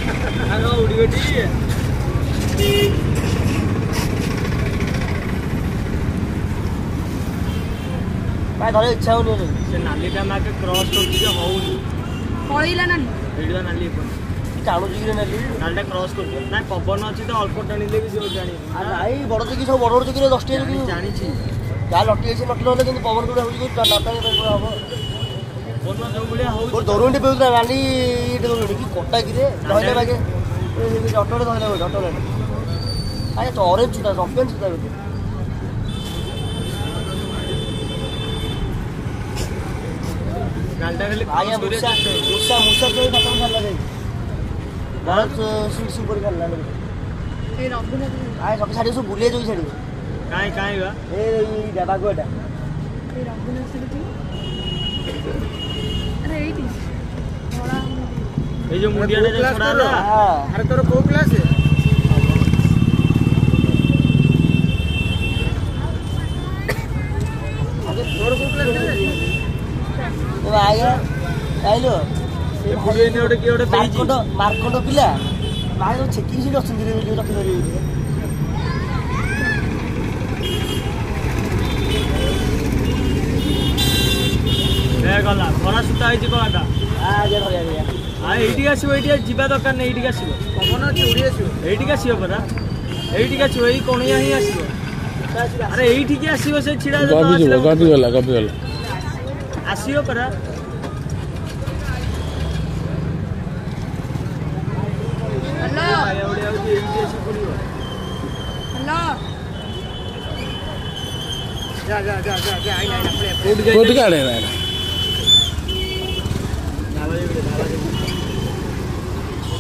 hello उड़ी बेटी भाई धरे इच्छा होनी से नाली टा माके क्रॉस करछि जे होउनी पळैला नाली एडा नाली पण टाणु जिगिरे नाली नालटा क्रॉस कर ना पवन अछि तो अल्प टाणीले भी जो जानी आ भाई बड़ जिगी सब बड़ जिगिरे 10 टी जिगी जानी छी जा लटी अछि लटी होले किंतु पवन गुडा होई नाटाने पे हबो पवन जो गुलिया हो और दरुंडी पे नाली दरुंडी की कोटा गिरे धइले बागे ऑटो रे धइले ऑटो रे आए तो ऑरेंज था चैंपियन था नालटा खाली आया मुसा तो खत्म कर लगे बहुत सीट सुपर कर लगे ए रघुनाथ आए सब साडी सब बुले जोई साडी काई बा ए दादा गोटा ए रघुनाथ सेठी अरे एटी बड़ा ए जो मुंडिया ने छोड़ा ला हां अरे तोर को क्लास है अरे तोर को क्लास है तो आया आइलो ए पुरे ने ओडे की ओडे पेजी मार्कोट पिला भाई तो चेकिंग सीट अछन रे जो रखि धरि ए गला खरा सुता आइ जी कोलाटा आ जे धरि गया आ एठी आसीबो एठी जिबा दरकार नै एठी आसीबो कमन अछि उडी आसीबो एठी आसीबो परा एठी आसीबो एई कोणिया ही आसीबो अरे एठी के आसीबो से छिडा गबी गला आसीबो परा हेलो आया उडी आउजी एठी आसी पडिबो हेलो जा आई पड़े कोट काढे ना धावा